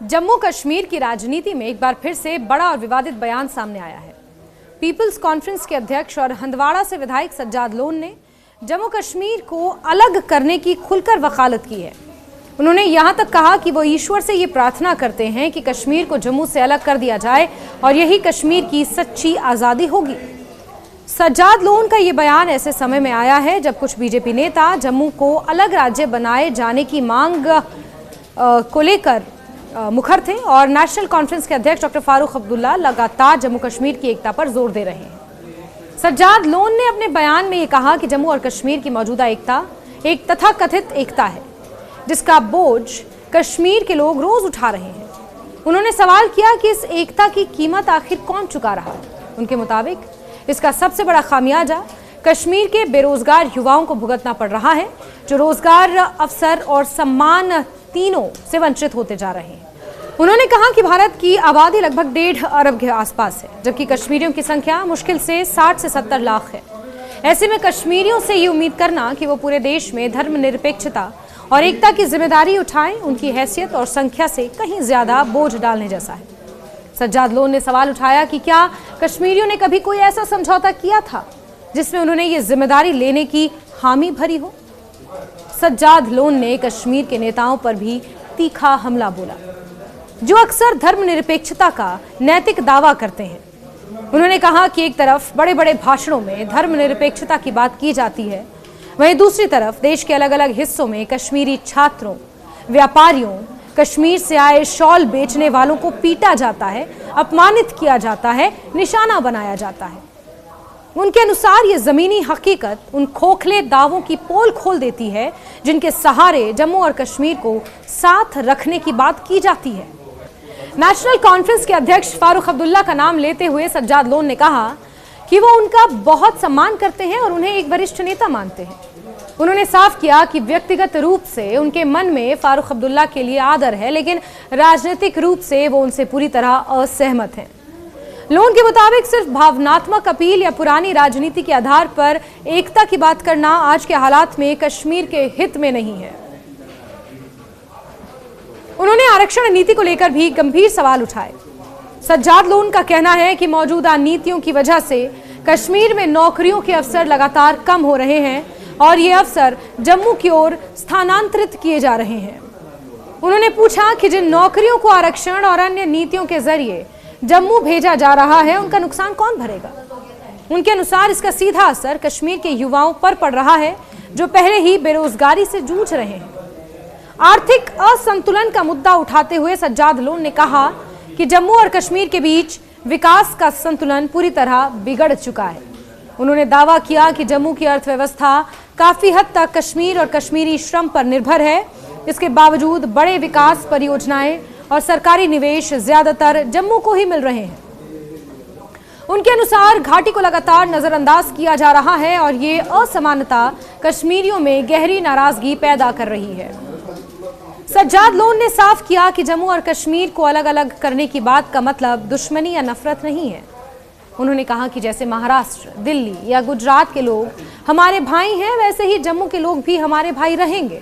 जम्मू कश्मीर की राजनीति में एक बार फिर से बड़ा और विवादित बयान सामने आया है। पीपल्स कॉन्फ्रेंस के अध्यक्ष और हंदवाड़ा से विधायक सज्जाद लोन ने जम्मू कश्मीर को अलग करने की खुलकर वकालत की है। उन्होंने यहां तक कहा कि वो ईश्वर से ये प्रार्थना करते हैं कि कश्मीर को जम्मू से अलग कर दिया जाए और यही कश्मीर की सच्ची आज़ादी होगी। सज्जाद लोन का ये बयान ऐसे समय में आया है जब कुछ बीजेपी नेता जम्मू को अलग राज्य बनाए जाने की मांग को लेकर मुखर थे और नेशनल कॉन्फ्रेंस के अध्यक्ष डॉक्टर फारूक अब्दुल्ला लगातार जम्मू कश्मीर की एकता पर जोर दे रहे हैं। सज्जाद लोन ने अपने बयान में ये कहा कि जम्मू और कश्मीर की मौजूदा एकता एक तथाकथित एकता है जिसका बोझ कश्मीर के लोग रोज उठा रहे हैं। उन्होंने सवाल किया कि इस एकता की कीमत आखिर कौन चुका रहा है। उनके मुताबिक इसका सबसे बड़ा खामियाजा कश्मीर के बेरोजगार युवाओं को भुगतना पड़ रहा है जो रोजगार, अवसर और सम्मान तीनों से वंचित होते जा रहे हैं। उन्होंने कहा कि भारत की आबादी लगभग 1.5 अरब के आसपास है जबकि कश्मीरियों की संख्या मुश्किल से 60 से 70 लाख है। ऐसे में कश्मीरियों से ये उम्मीद करना कि वो पूरे देश में धर्मनिरपेक्षता और एकता की जिम्मेदारी उठाएं उनकी हैसियत और संख्या से कहीं ज्यादा बोझ डालने जैसा है। सज्जाद लोन ने सवाल उठाया कि क्या कश्मीरियों ने कभी कोई ऐसा समझौता किया था जिसमें उन्होंने ये जिम्मेदारी लेने की हामी भरी हो। सज्जाद लोन ने कश्मीर के नेताओं पर भी तीखा हमला बोला जो अक्सर धर्मनिरपेक्षता का नैतिक दावा करते हैं। उन्होंने कहा कि एक तरफ बड़े बड़े भाषणों में धर्मनिरपेक्षता की बात की जाती है, वहीं दूसरी तरफ देश के अलग अलग हिस्सों में कश्मीरी छात्रों, व्यापारियों, कश्मीर से आए शॉल बेचने वालों को पीटा जाता है, अपमानित किया जाता है, निशाना बनाया जाता है। उनके अनुसार ये जमीनी हकीकत उन खोखले दावों की पोल खोल देती है जिनके सहारे जम्मू और कश्मीर को साथ रखने की बात की जाती है। नेशनल कॉन्फ्रेंस के अध्यक्ष फारूक अब्दुल्ला का नाम लेते हुए सज्जाद लोन ने कहा कि वो उनका बहुत सम्मान करते हैं और उन्हें एक वरिष्ठ नेता मानते हैं। उन्होंने साफ किया कि व्यक्तिगत रूप से उनके मन में फारूक अब्दुल्ला के लिए आदर है लेकिन राजनीतिक रूप से वो उनसे पूरी तरह असहमत हैं। लोन के मुताबिक सिर्फ भावनात्मक अपील या पुरानी राजनीति के आधार पर एकता की बात करना आज के हालात में कश्मीर के हित में नहीं है। उन्होंने आरक्षण नीति को लेकर भी गंभीर सवाल उठाए। सज्जाद लोन का कहना है कि मौजूदा नीतियों की वजह से कश्मीर में नौकरियों के अवसर लगातार कम हो रहे हैं और ये अवसर जम्मू की ओर स्थानांतरित किए जा रहे हैं। उन्होंने पूछा कि जिन नौकरियों को आरक्षण और अन्य नीतियों के जरिए जम्मू भेजा जा रहा है उनका नुकसान कौन भरेगा। उनके अनुसार इसका सीधा असर कश्मीर के युवाओं पर पड़ रहा है जो पहले ही बेरोजगारी से जूझ रहे हैं। आर्थिक असंतुलन का मुद्दा उठाते हुए सज्जाद लोन ने कहा कि जम्मू और कश्मीर के बीच विकास का संतुलन पूरी तरह बिगड़ चुका है। उन्होंने दावा किया कि जम्मू की अर्थव्यवस्था काफी हद तक कश्मीर और कश्मीरी श्रम पर निर्भर है। इसके बावजूद बड़े विकास परियोजनाएं और सरकारी निवेश ज्यादातर जम्मू को ही मिल रहे हैं। उनके अनुसार घाटी को लगातार नजरअंदाज किया जा रहा है और ये असमानता कश्मीरियों में गहरी नाराजगी पैदा कर रही है। सज्जाद लोन ने साफ किया कि जम्मू और कश्मीर को अलग अलग करने की बात का मतलब दुश्मनी या नफरत नहीं है। उन्होंने कहा कि जैसे महाराष्ट्र, दिल्ली या गुजरात के लोग हमारे भाई हैं वैसे ही जम्मू के लोग भी हमारे भाई रहेंगे।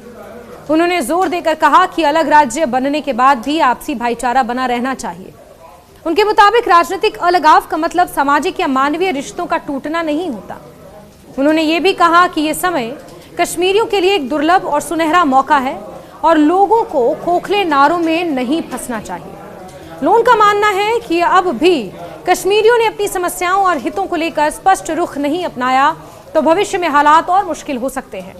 उन्होंने जोर देकर कहा कि अलग राज्य बनने के बाद भी आपसी भाईचारा बना रहना चाहिए। उनके मुताबिक राजनीतिक अलगाव का मतलब सामाजिक या मानवीय रिश्तों का टूटना नहीं होता। उन्होंने ये भी कहा कि ये समय कश्मीरियों के लिए एक दुर्लभ और सुनहरा मौका है और लोगों को खोखले नारों में नहीं फंसना चाहिए। लोन का मानना है कि अब भी कश्मीरियों ने अपनी समस्याओं और हितों को लेकर स्पष्ट रुख नहीं अपनाया तो भविष्य में हालात और मुश्किल हो सकते हैं।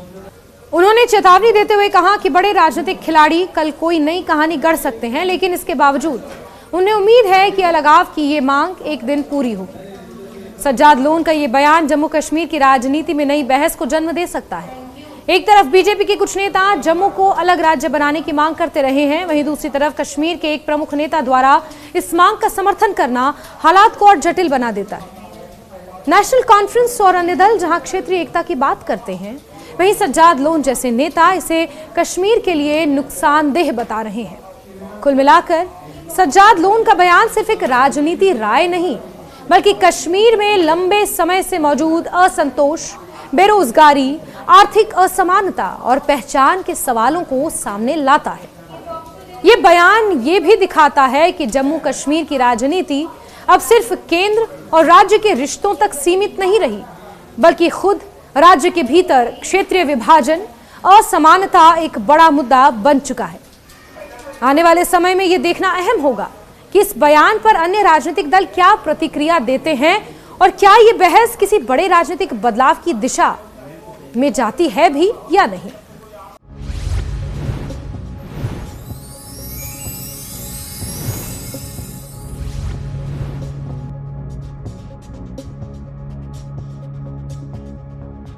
उन्होंने चेतावनी देते हुए कहा कि बड़े राजनीतिक खिलाड़ी कल कोई नई कहानी गढ़ सकते हैं लेकिन इसके बावजूद उन्हें उम्मीद है कि अलगाव की ये मांग एक दिन पूरी होगी। सज्जाद लोन का ये बयान जम्मू कश्मीर की राजनीति में नई बहस को जन्म दे सकता है। एक तरफ बीजेपी के कुछ नेता जम्मू को अलग राज्य बनाने की मांग करते रहे हैं, वहीं दूसरी तरफ कश्मीर के एक प्रमुख नेता द्वारा इस मांग का समर्थन करना हालात को और जटिल बना देता है। नेशनल कॉन्फ्रेंस और अन्य दल जहां क्षेत्रीय एकता की बात करते हैं वहीं सज्जाद लोन जैसे नेता इसे कश्मीर के लिए नुकसानदेह बता रहे हैं। कुल मिलाकर सज्जाद लोन का बयान सिर्फ एक राजनीति राय नहीं बल्कि कश्मीर में लंबे समय से मौजूद असंतोष, बेरोजगारी, आर्थिक असमानता और पहचान के सवालों को सामने लाता है। ये बयान ये भी दिखाता है कि जम्मू कश्मीर की राजनीति अब सिर्फ केंद्र और राज्य के रिश्तों तक सीमित नहीं रही, बल्कि खुद राज्य के भीतर क्षेत्रीय विभाजन, असमानता एक बड़ा मुद्दा बन चुका है। आने वाले समय में यह देखना अहम होगा कि इस बयान पर अन्य राजनीतिक दल क्या प्रतिक्रिया देते हैं और क्या ये बहस किसी बड़े राजनीतिक बदलाव की दिशा में जाती है भी या नहीं।